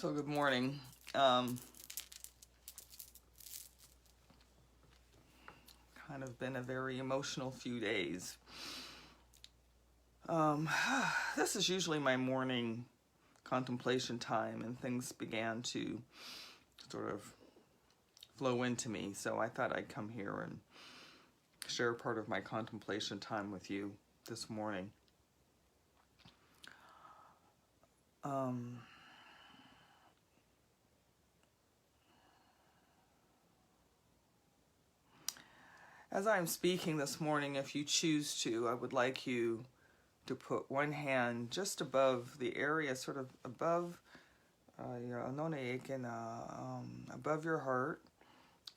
So good morning. Kind of been a very emotional few days. This is usually my morning contemplation time, and things began to sort of flow into me. So I thought I'd come here and share part of my contemplation time with you this morning. As I'm speaking this morning, if you choose to, I would like you to put one hand just above the area, sort of above your above your heart,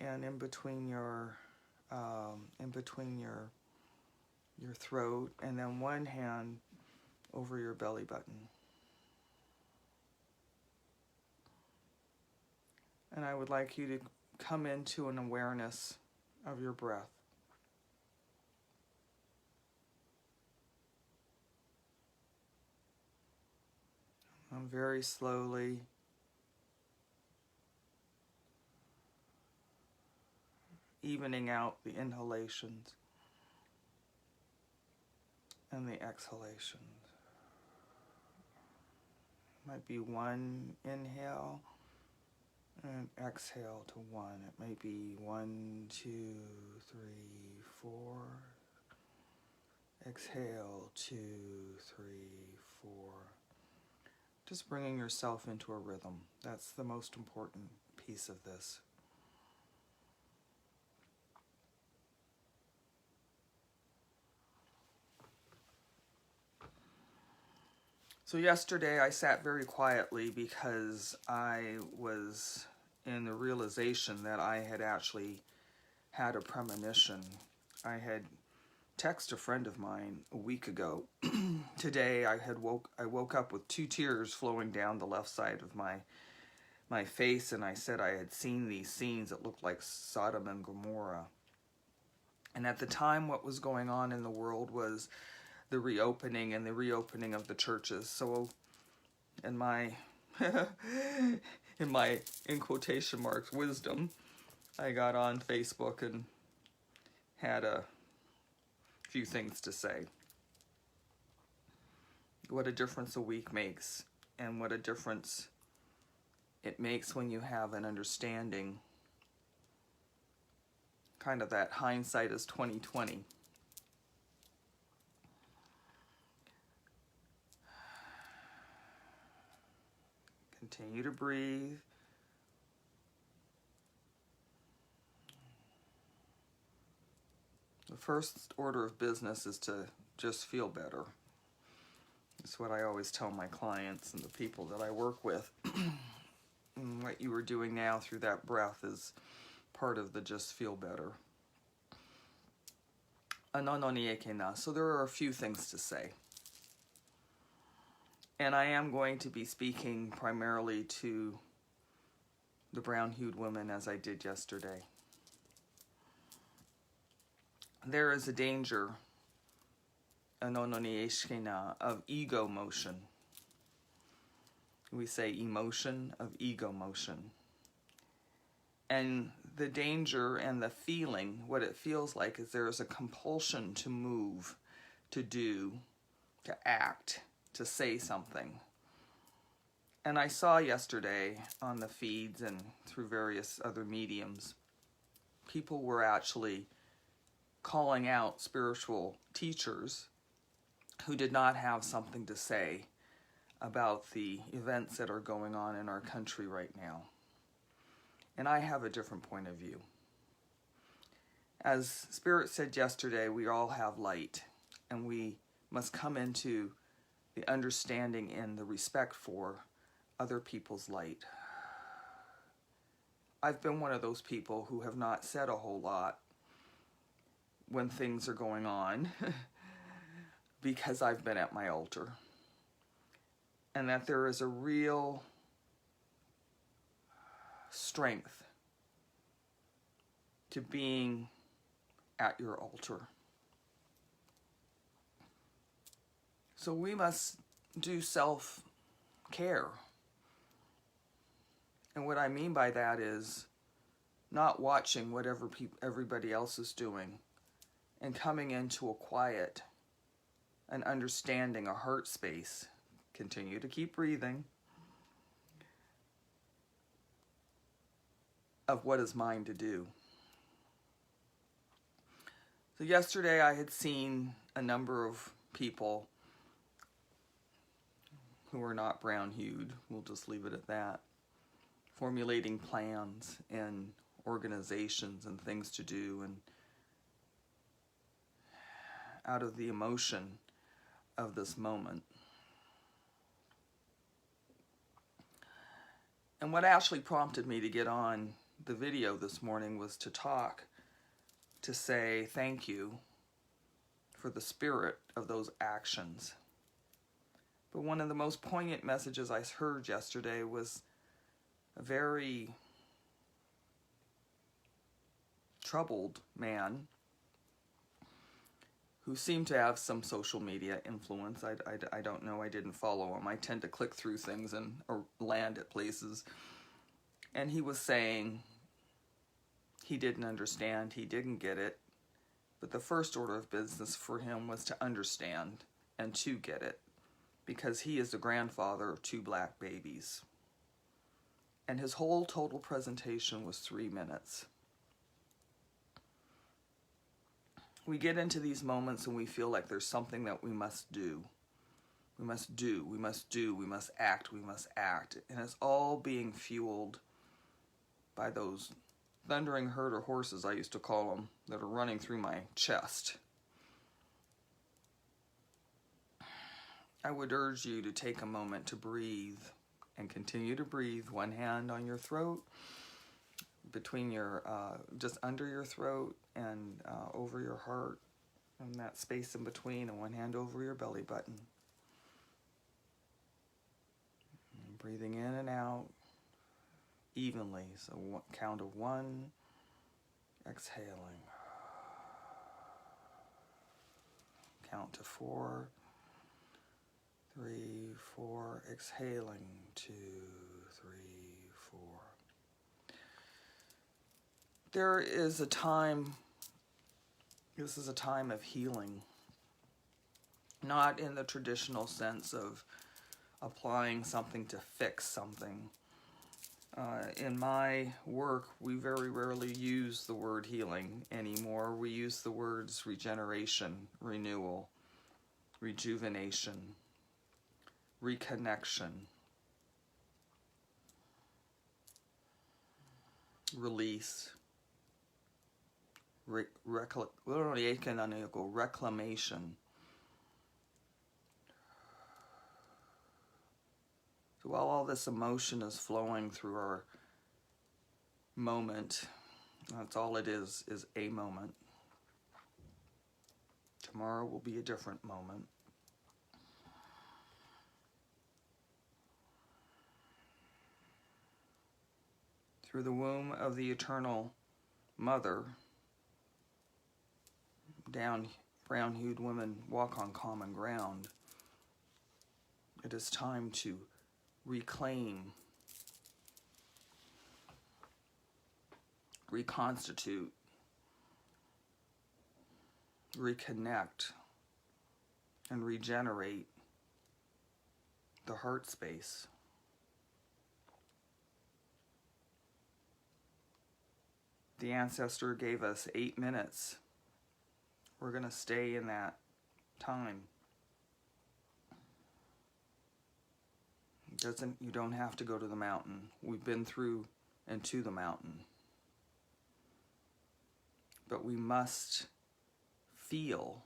and in between your throat, and then one hand over your belly button. And I would like you to come into an awareness of your breath. Very slowly evening out the inhalations and the exhalations. Might be one inhale and exhale to one. It may be 1, 2, 3, 4. Exhale, 2, 3, 4. Just bringing yourself into a rhythm. That's the most important piece of this. So yesterday I sat very quietly because I was in the realization that I had actually had a premonition. I had texted a friend of mine a week ago. Today I woke up with 2 tears flowing down the left side of my face, and I said I had seen these scenes that looked like Sodom and Gomorrah. And at the time, what was going on in the world was the reopening of the churches. So in my in quotation marks wisdom, I got on Facebook and had a few things to say. What a difference a week makes, and what a difference it makes when you have an understanding, kind of that hindsight is 20/20. Continue to breathe. The first order of business is to just feel better. It's what I always tell my clients and the people that I work with. And what you are doing now through that breath is part of the just feel better. So there are a few things to say. And I am going to be speaking primarily to the brown-hued women, as I did yesterday. There is a danger of ego motion. We say emotion of ego motion. And the danger and the feeling, what it feels like, is there is a compulsion to move, to do, to act, to say something. And I saw yesterday on the feeds and through various other mediums, people were actually calling out spiritual teachers who did not have something to say about the events that are going on in our country right now. And I have a different point of view. As Spirit said yesterday, we all have light, and we must come into the understanding and the respect for other people's light. I've been one of those people who have not said a whole lot when things are going on because I've been at my altar. And that there is a real strength to being at your altar. So we must do self-care. And what I mean by that is not watching whatever everybody else is doing and coming into a quiet, an understanding, a heart space. Continue to keep breathing. Of what is mine to do. So yesterday I had seen a number of people who are not brown-hued, we'll just leave it at that, formulating plans and organizations and things to do, and out of the emotion of this moment. And what actually prompted me to get on the video this morning was to talk, to say thank you for the spirit of those actions. But one of the most poignant messages I heard yesterday was a very troubled man who seemed to have some social media influence. I don't know, I didn't follow him. I tend to click through things and or land at places. And he was saying he didn't understand, he didn't get it, but the first order of business for him was to understand and to get it, because he is the grandfather of 2 black babies. And his whole total presentation was 3 minutes. We get into these moments and we feel like there's something that we must do. We must do, we must do, we must act, we must act. And it's all being fueled by those thundering herd of horses, I used to call them, that are running through my chest. I would urge you to take a moment to breathe and continue to breathe. One hand on your throat, between your, just under your throat and over your heart, and that space in between, and one hand over your belly button. And breathing in and out evenly. So count of 1, exhaling. Count to 4, 3, 4, exhaling, 2, 3, 4. There is a time, this is a time of healing, not in the traditional sense of applying something to fix something. In my work, we very rarely use the word healing anymore. We use the words regeneration, renewal, rejuvenation, reconnection, release, reclamation. So while all this emotion is flowing through our moment, that's all it is a moment. Tomorrow will be a different moment. Through the womb of the eternal mother, brown-hued women walk on common ground. It is time to reclaim, reconstitute, reconnect, and regenerate the heart space. The ancestor gave us 8 minutes. We're going to stay in that time. You don't have to go to the mountain. We've been through and to the mountain. But we must feel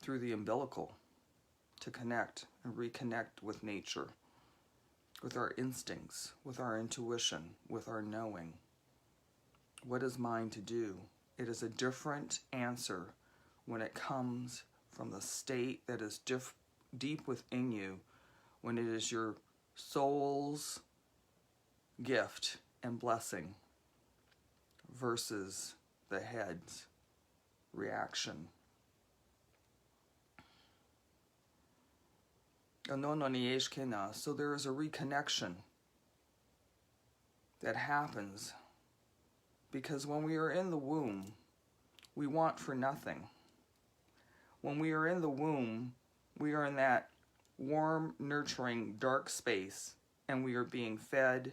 through the umbilical to connect and reconnect with nature, with our instincts, with our intuition, with our knowing. What is mine to do? It is a different answer when it comes from the state that is deep within you, when it is your soul's gift and blessing versus the head's reaction. So there is a reconnection that happens because when we are in the womb, we want for nothing. When we are in the womb, we are in that warm, nurturing, dark space, and we are being fed,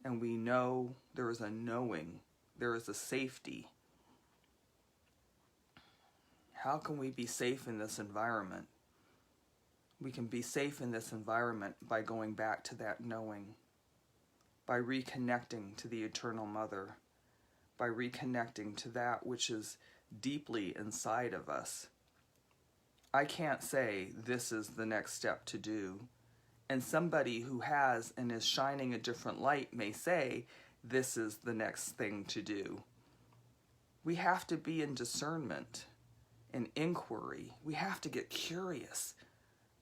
and we know there is a knowing, there is a safety. How can we be safe in this environment? We can be safe in this environment by going back to that knowing, by reconnecting to the Eternal Mother, by reconnecting to that which is deeply inside of us. I can't say this is the next step to do, and somebody who has and is shining a different light may say this is the next thing to do. We have to be in discernment, in inquiry. We have to get curious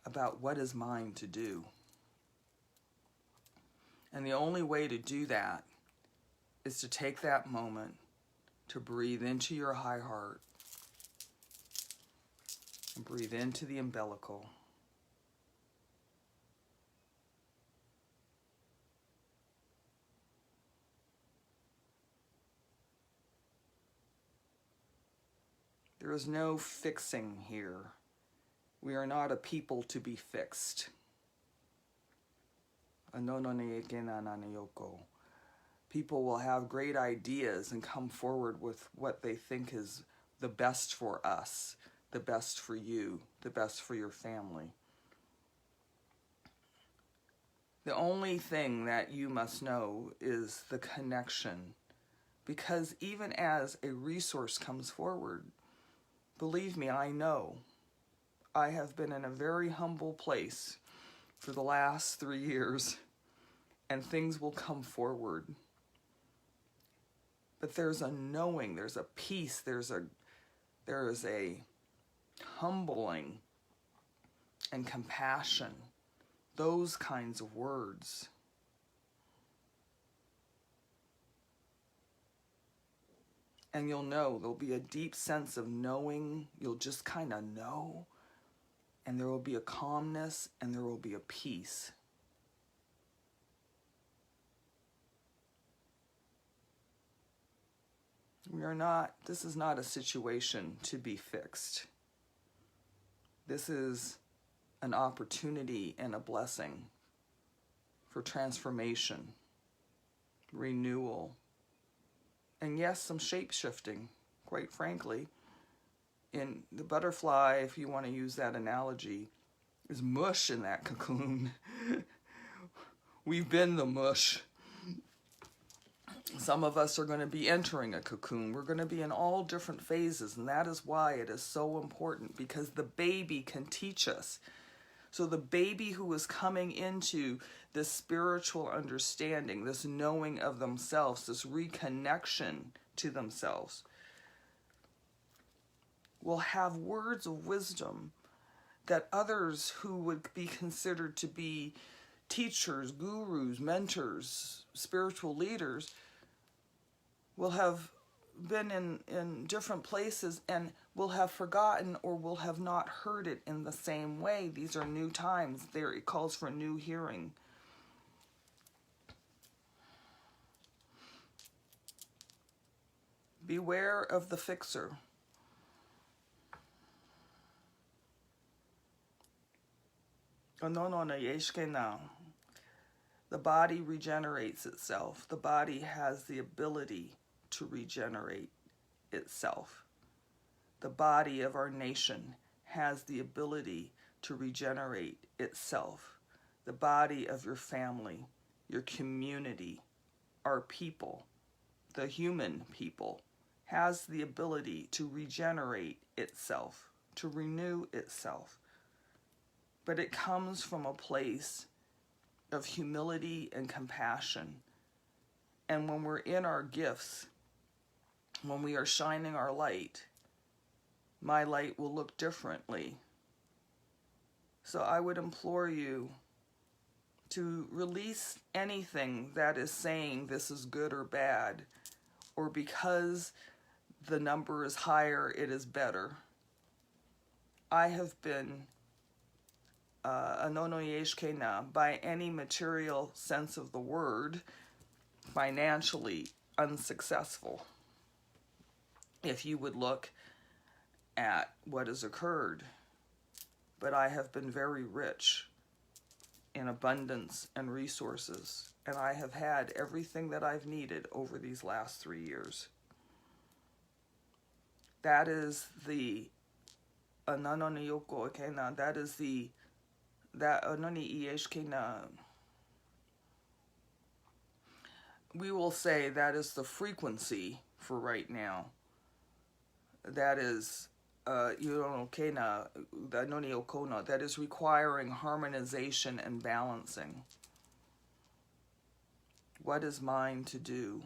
about what is mine to do. And the only way to do that is to take that moment to breathe into your high heart and breathe into the umbilical. There is no fixing here. We are not a people to be fixed. People will have great ideas and come forward with what they think is the best for us, the best for you, the best for your family. The only thing that you must know is the connection, because even as a resource comes forward, believe me, I know. I have been in a very humble place for the last 3 years, and things will come forward. But there's a knowing, there's a peace, there is a humbling and compassion, those kinds of words. And you'll know, there'll be a deep sense of knowing, you'll just kind of know, and there will be a calmness and there will be a peace. This is not a situation to be fixed. This is an opportunity and a blessing for transformation, renewal, and yes, some shape-shifting, quite frankly. In the butterfly, if you want to use that analogy, is mush in that cocoon. We've been the mush. Some of us are going to be entering a cocoon. We're going to be in all different phases, and that is why it is so important, because the baby can teach us. So the baby who is coming into this spiritual understanding, this knowing of themselves, this reconnection to themselves, will have words of wisdom that others who would be considered to be teachers, gurus, mentors, spiritual leaders will have been in different places and will have forgotten or will have not heard it in the same way. These are new times. It calls for new hearing. Beware of the fixer. The body regenerates itself. The body has the ability to regenerate itself. The body of our nation has the ability to regenerate itself. The body of your family, your community, our people, the human people, has the ability to regenerate itself, to renew itself. But it comes from a place of humility and compassion. And when we're in our gifts, when we are shining our light, my light will look differently. So I would implore you to release anything that is saying this is good or bad, or because the number is higher, it is better. I have been anonoyeshkena, by any material sense of the word, financially unsuccessful. If you would look at what has occurred, but I have been very rich in abundance and resources, and I have had everything that I've needed over these last 3 years. That is the ananoniyoko kena. That is that anoni ieshkena. We will say that is the frequency for right now. That is yuronokena, the anoni okona. That is requiring harmonization and balancing. What is mine to do?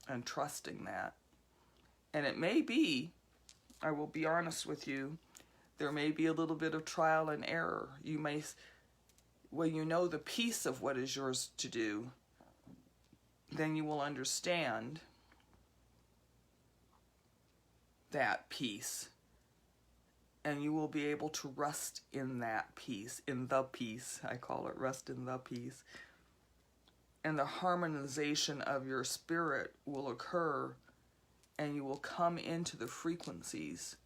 And trusting that. And it may be, I will be honest with you, there may be a little bit of trial and error. You may, when you know the piece of what is yours to do, then you will understand that piece. And you will be able to rest in that piece, in the piece. I call it rest in the piece. And the harmonization of your spirit will occur, and you will come into the frequencies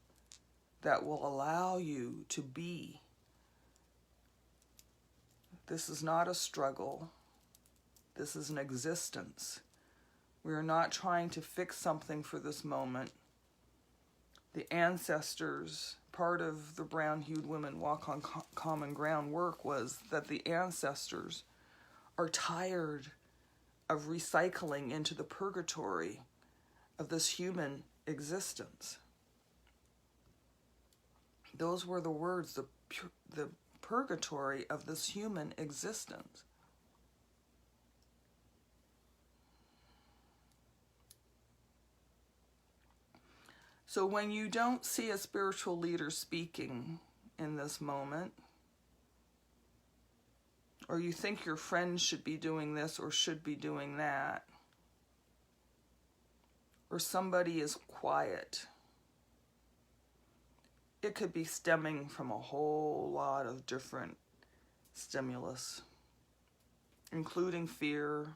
that will allow you to be. This is not a struggle. This is an existence. We are not trying to fix something for this moment. The ancestors, part of the Brown Hued Women Walk on Common Ground work was that the ancestors are tired of recycling into the purgatory of this human existence. Those were the words, the purgatory of this human existence. So when you don't see a spiritual leader speaking in this moment, or you think your friends should be doing this or should be doing that, or somebody is quiet, it could be stemming from a whole lot of different stimulus, including fear,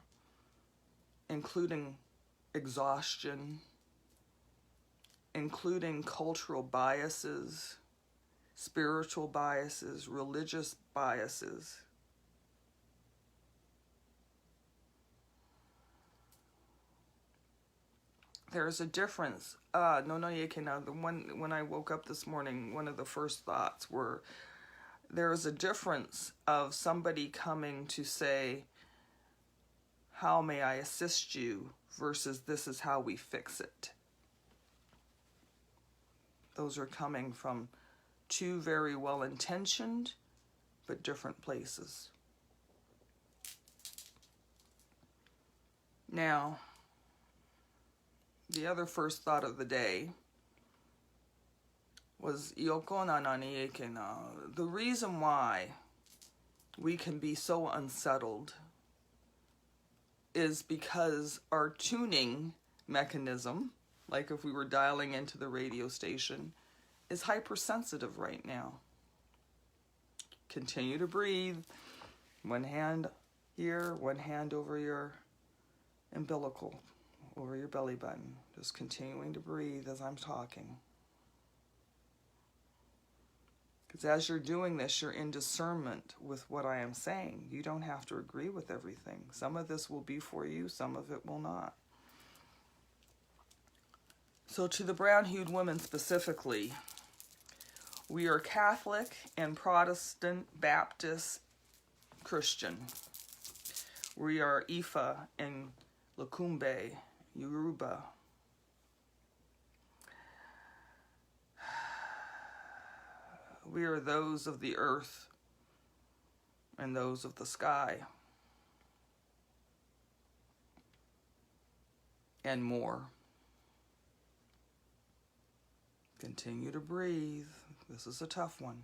including exhaustion, including cultural biases, spiritual biases, religious biases. There's a difference. When I woke up this morning, one of the first thoughts were, there's a difference of somebody coming to say, how may I assist you, versus this is how we fix it. Those are coming from two very well-intentioned but different places. Now, the other first thought of the day was Yokona nani ekena. The reason why we can be so unsettled is because our tuning mechanism, like if we were dialing into the radio station, is hypersensitive right now. Continue to breathe. One hand here, one hand over your umbilical, over your belly button. Just continuing to breathe as I'm talking. Because as you're doing this, you're in discernment with what I am saying. You don't have to agree with everything. Some of this will be for you, some of it will not. So to the Brown Hued Women specifically, we are Catholic and Protestant, Baptist, Christian. We are Ifa and Lukumbe, Yoruba. We are those of the earth and those of the sky. And more. Continue to breathe. This is a tough one.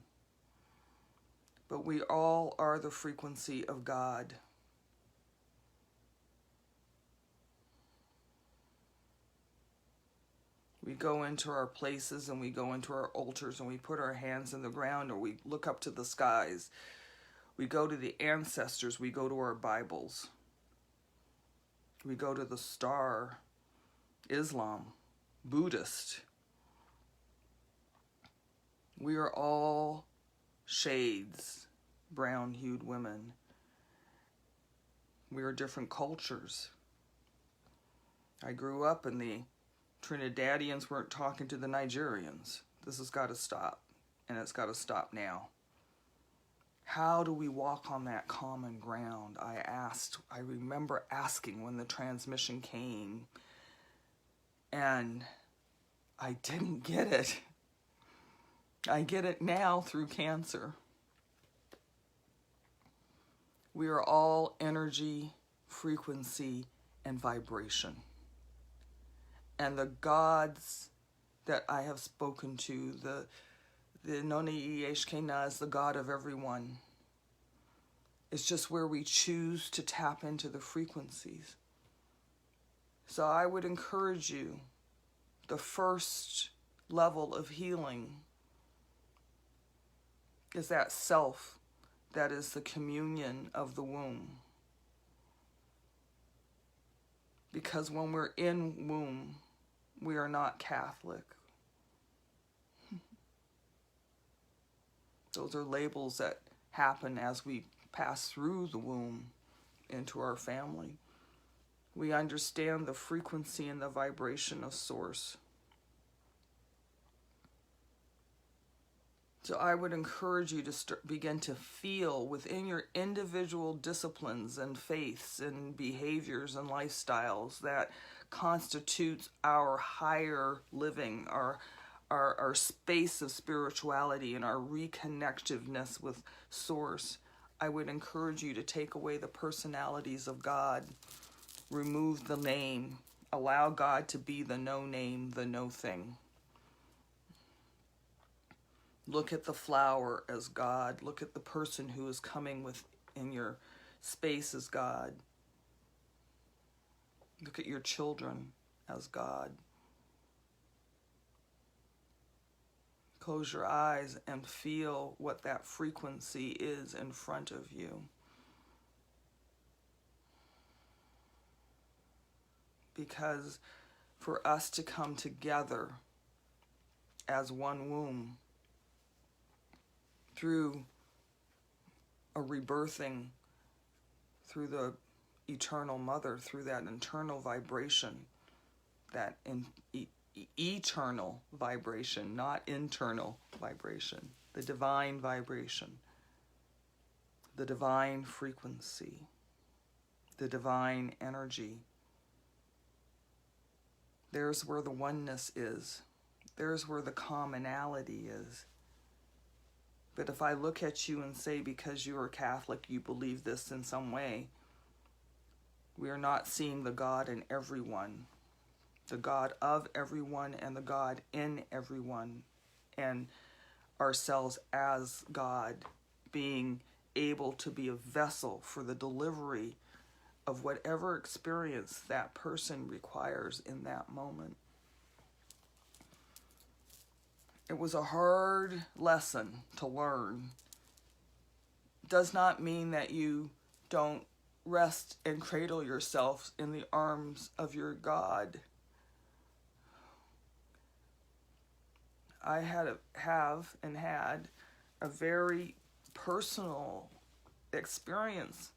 But we all are the frequency of God. We go into our places and we go into our altars and we put our hands in the ground, or we look up to the skies. We go to the ancestors. We go to our Bibles. We go to the star, Islam, Buddhist. We are all shades, brown-hued women. We are different cultures. I grew up and the Trinidadians weren't talking to the Nigerians. This has got to stop, and it's got to stop now. How do we walk on that common ground? I remember asking when the transmission came, and I didn't get it. I get it now through cancer. We are all energy, frequency, and vibration. And the gods that I have spoken to, the Noni Eshkena is the God of everyone. It's just where we choose to tap into the frequencies. So I would encourage you, the first level of healing is that self that is the communion of the womb. Because when we're in womb, we are not Catholic. Those are labels that happen as we pass through the womb into our family. We understand the frequency and the vibration of Source. So I would encourage you to begin to feel within your individual disciplines and faiths and behaviors and lifestyles that constitutes our higher living, our space of spirituality and our reconnectiveness with Source. I would encourage you to take away the personalities of God, remove the name, allow God to be the no name, the no thing. Look at the flower as God. Look at the person who is coming within your space as God. Look at your children as God. Close your eyes and feel what that frequency is in front of you. Because for us to come together as one womb, through a rebirthing, through the eternal mother, through that internal vibration, that eternal vibration, not internal vibration, the divine vibration, the divine frequency, the divine energy. There's where the oneness is. There's where the commonality is. But if I look at you and say, because you are Catholic, you believe this in some way, we are not seeing the God in everyone, the God of everyone and the God in everyone, and ourselves as God, being able to be a vessel for the delivery of whatever experience that person requires in that moment. It was a hard lesson to learn. Does not mean that you don't rest and cradle yourself in the arms of your God. I had a very personal experience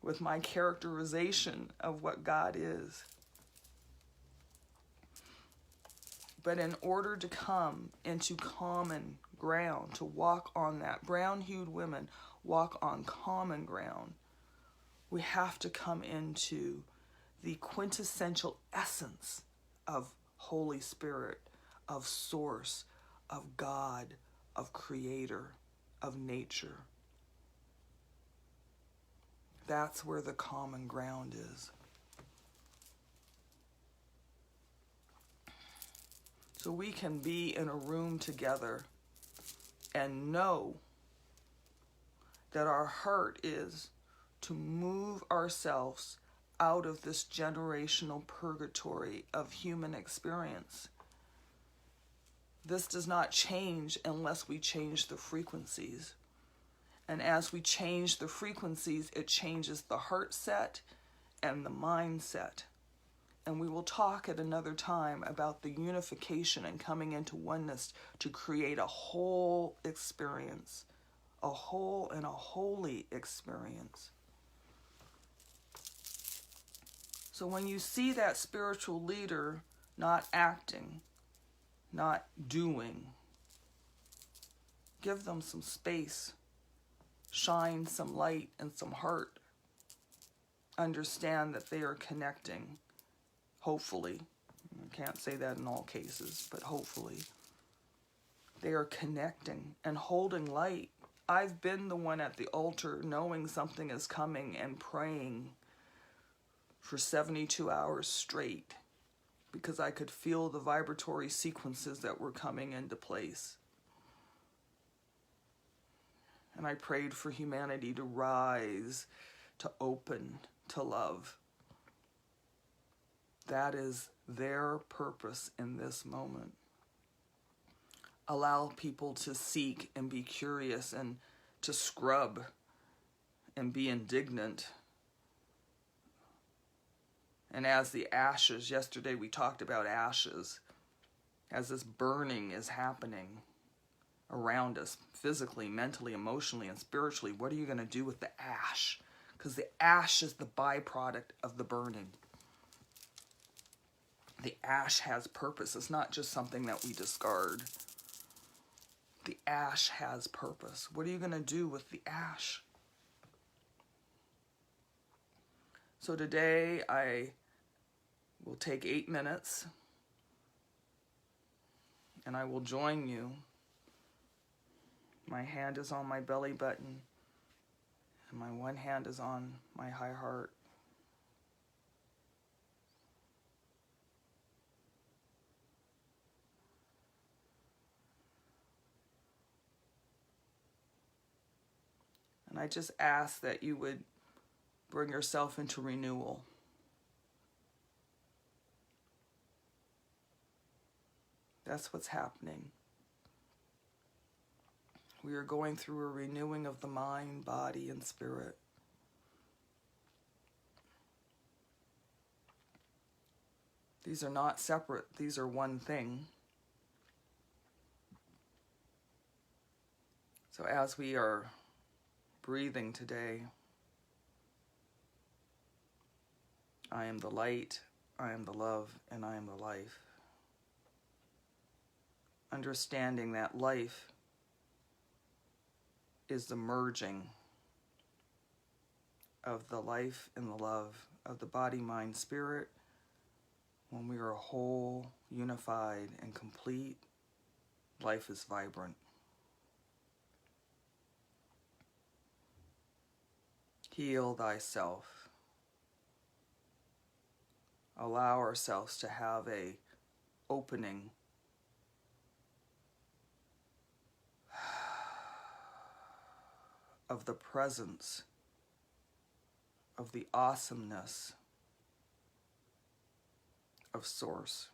with my characterization of what God is. But in order to come into common ground, to walk on that, brown-hued women walk on common ground, we have to come into the quintessential essence of Holy Spirit, of Source, of God, of Creator, of nature. That's where the common ground is. So we can be in a room together and know that our heart is to move ourselves out of this generational purgatory of human experience This does not change unless we change the frequencies. And as we change the frequencies, it changes the heart set and the mindset. And we will talk at another time about the unification and coming into oneness to create a whole experience, a whole and a holy experience. So when you see that spiritual leader not acting, not doing, give them some space, shine some light and some heart. Understand that they are connecting, hopefully. I can't say that in all cases, but hopefully. They are connecting and holding light. I've been the one at the altar knowing something is coming and praying for 72 hours straight because I could feel the vibratory sequences that were coming into place. And I prayed for humanity to rise, to open, to love. That is their purpose in this moment. Allow people to seek and be curious and to scrub and be indignant. And as the ashes, yesterday we talked about ashes, as this burning is happening around us, physically, mentally, emotionally, and spiritually, what are you going to do with the ash? Because the ash is the byproduct of the burning. The ash has purpose. It's not just something that we discard. The ash has purpose. What are you going to do with the ash? So today I will take 8 minutes and I will join you. My hand is on my belly button and my one hand is on my high heart. And I just ask that you would bring yourself into renewal. That's what's happening. We are going through a renewing of the mind, body, and spirit. These are not separate. These are one thing. So as we are breathing today, I am the light, I am the love, and I am the life. Understanding that life is the merging of the life and the love of the body, mind, spirit. When we are whole, unified, and complete, life is vibrant. Heal thyself. Allow ourselves to have a opening of the presence of the awesomeness of Source.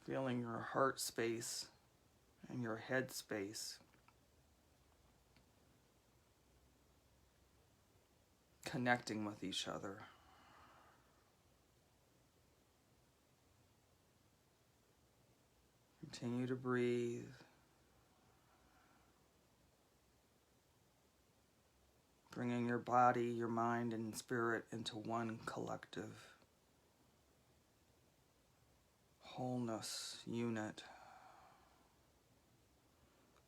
Feeling your heart space and your head space. Connecting with each other. Continue to breathe. Bringing your body, your mind, and spirit into one collective wholeness, unit.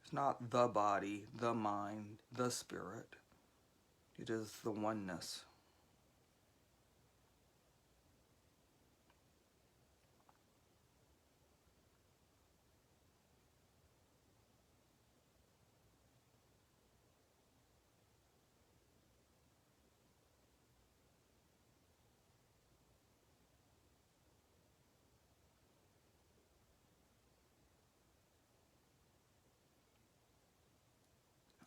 It's not the body, the mind, the spirit. It is the oneness.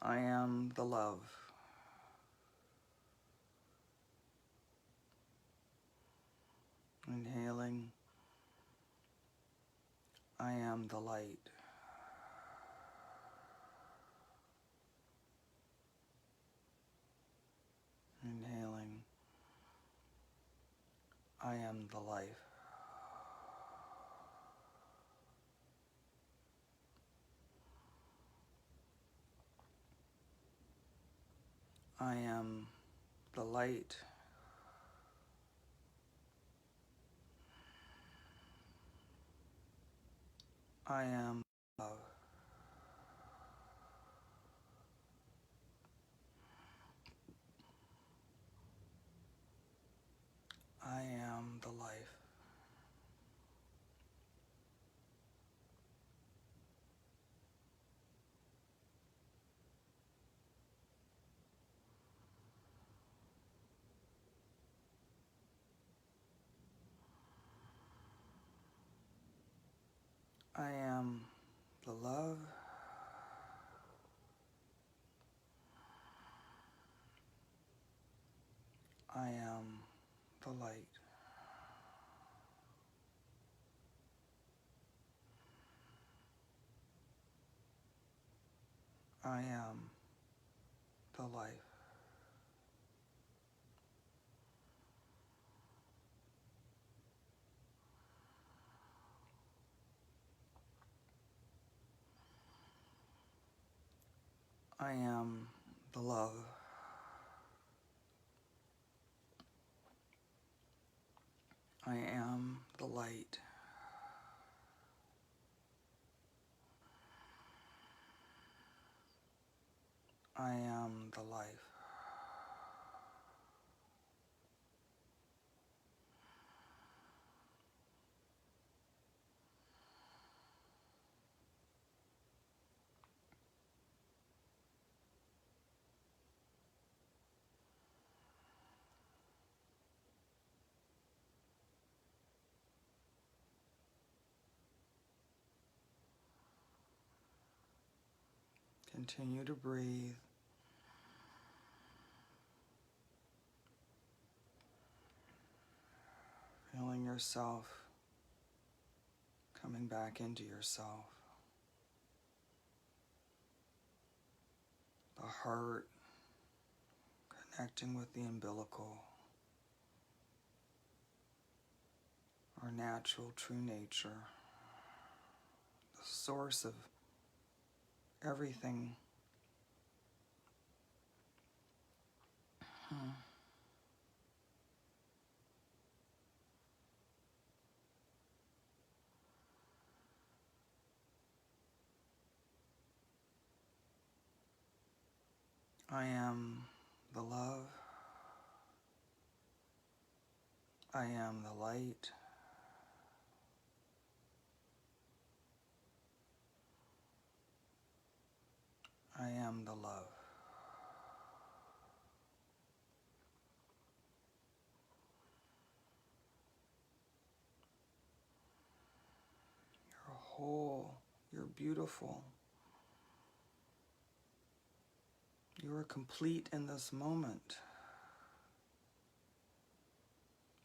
I am the love. I am the light. Inhaling. I am the life. I am the light. I am love. I am the life. I am the love. I am the light. I am the life. I am the love. I am the light. I am the life. Continue to breathe. Feeling yourself coming back into yourself. The heart connecting with the umbilical. Our natural, true nature. The source of everything. I am the love. I am the light. I am the love. You're whole. You're beautiful. You are complete in this moment.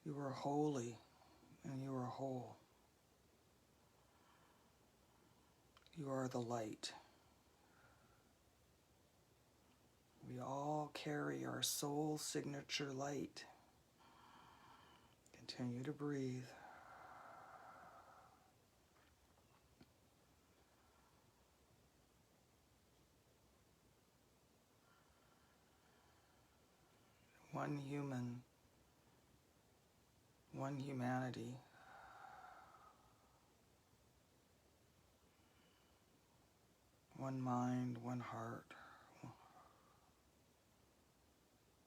You are holy and you are whole. You are the light. We all carry our soul signature light. Continue to breathe. One human, one humanity. One mind, one heart.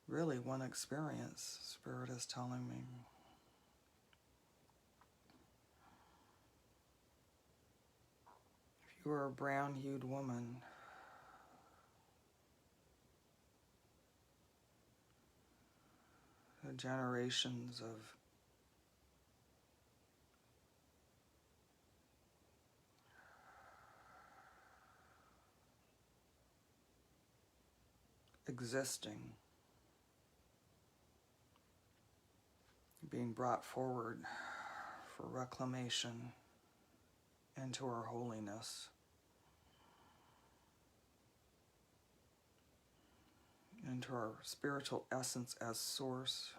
Really, one experience, Spirit is telling me. If you are a brown-hued woman, the generations of existing, being brought forward for reclamation, into our holiness, into our spiritual essence as source.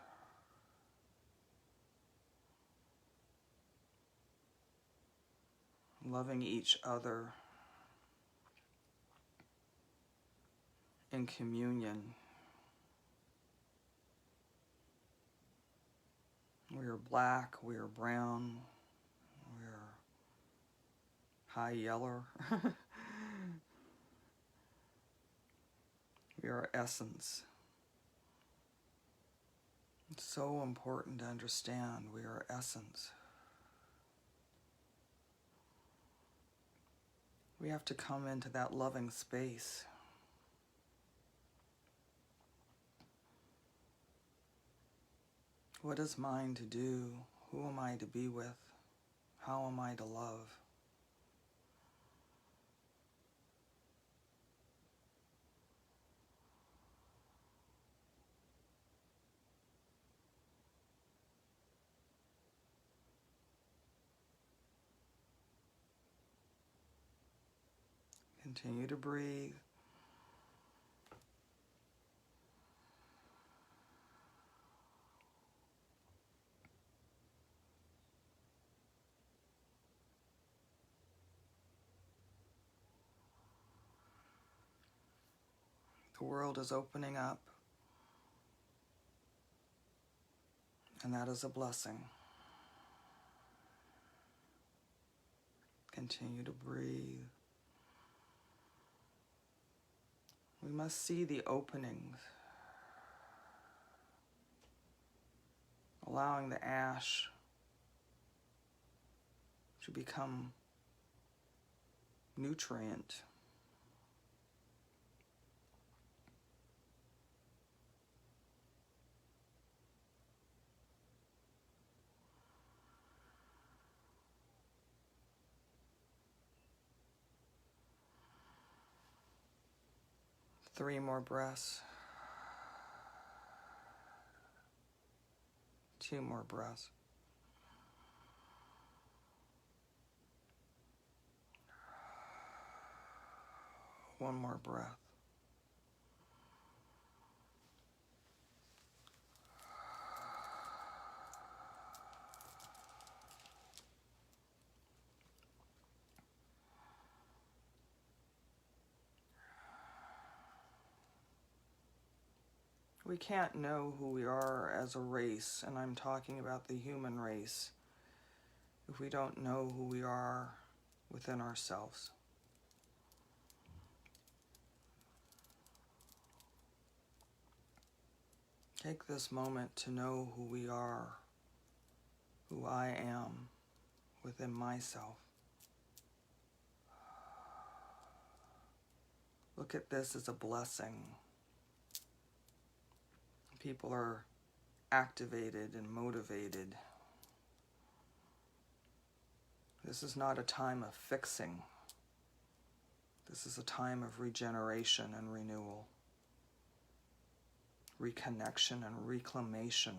Loving each other in communion. We are black, we are brown, we are high yellow. We are essence. It's so important to understand we are essence. We have to come into that loving space. What is mine to do? Who am I to be with? How am I to love? Continue to breathe. The world is opening up, and that is a blessing. Continue to breathe. We must see the openings, allowing the ash to become nutrient. Three more breaths. 2 more breaths. One more breath. We can't know who we are as a race, and I'm talking about the human race, if we don't know who we are within ourselves. Take this moment to know who we are, who I am within myself. Look at this as a blessing. People are activated and motivated. This is not a time of fixing. This is a time of regeneration and renewal, reconnection and reclamation.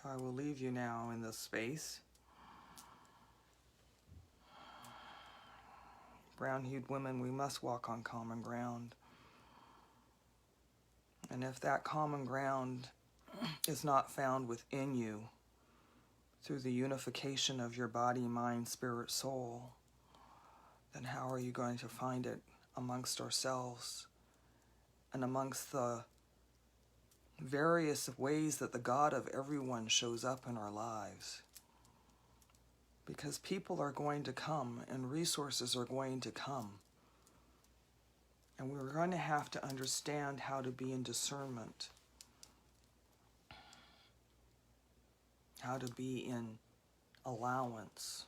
I will leave you now in this space. Brown-hued women, we must walk on common ground. And if that common ground is not found within you through the unification of your body, mind, spirit, soul, then how are you going to find it amongst ourselves and amongst the various ways that the God of everyone shows up in our lives? Because people are going to come and resources are going to come. And we're going to have to understand how to be in discernment, how to be in allowance,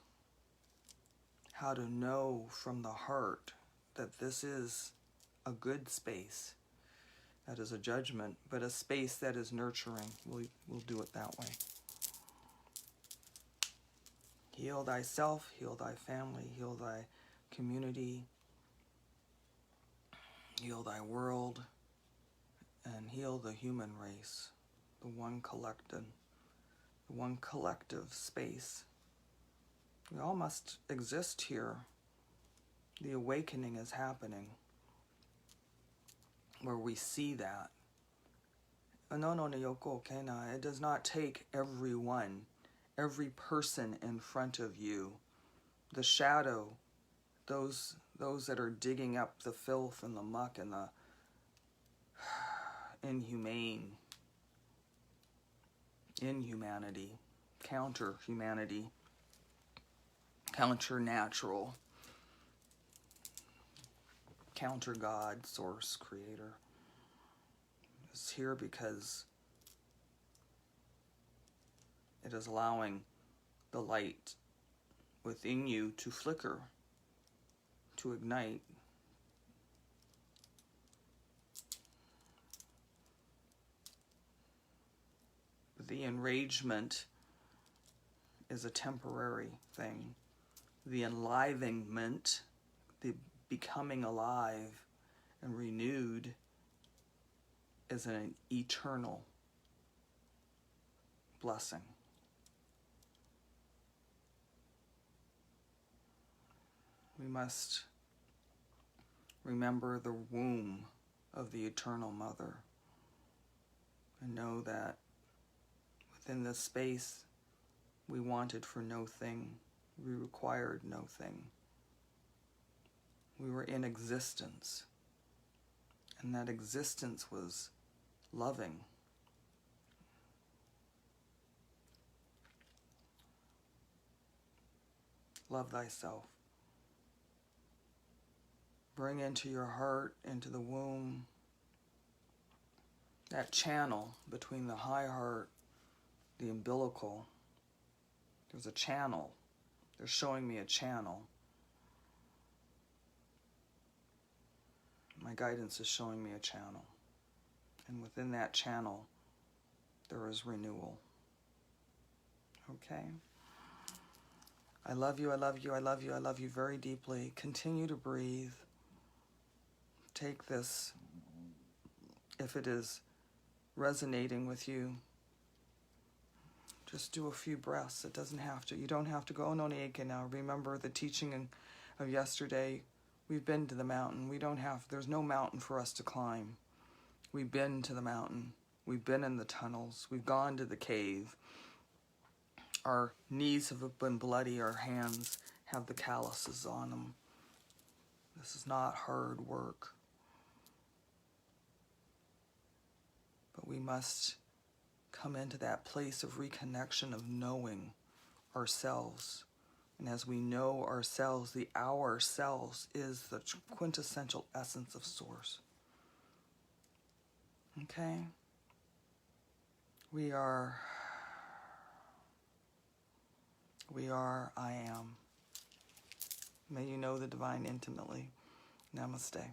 how to know from the heart that this is a good space. That is a judgment, but a space that is nurturing. We'll do it that way. Heal thyself, heal thy family, heal thy community, heal thy world, and heal the human race, the one collective space. We all must exist here. The awakening is happening where we see that. It does not take everyone, every person in front of you, the shadow, those that are digging up the filth and the muck and the inhumanity, counter-humanity, counter-natural, counter-God, source, creator, is here because it is allowing the light within you to flicker, to ignite. The enragement is a temporary thing. The enlivenment, the becoming alive and renewed, is an eternal blessing. We must remember the womb of the eternal mother and know that within this space we wanted for no thing, we required no thing. We were in existence, and that existence was loving. Love thyself. Bring into your heart, into the womb, that channel between the high heart, the umbilical. There's a channel. They're showing me a channel. My guidance is showing me a channel. And within that channel, there is renewal. Okay? I love you, I love you, I love you, I love you very deeply. Continue to breathe. Take this, if it is resonating with you, just do a few breaths. It doesn't have to. You don't have to go, no, now. Remember the teaching of yesterday. We've been to the mountain. There's no mountain for us to climb. We've been to the mountain. We've been in the tunnels. We've gone to the cave. Our knees have been bloody. Our hands have the calluses on them. This is not hard work. But we must come into that place of reconnection, of knowing ourselves. And as we know ourselves, the ourselves is the quintessential essence of Source. Okay? We are, I am. May you know the divine intimately. Namaste.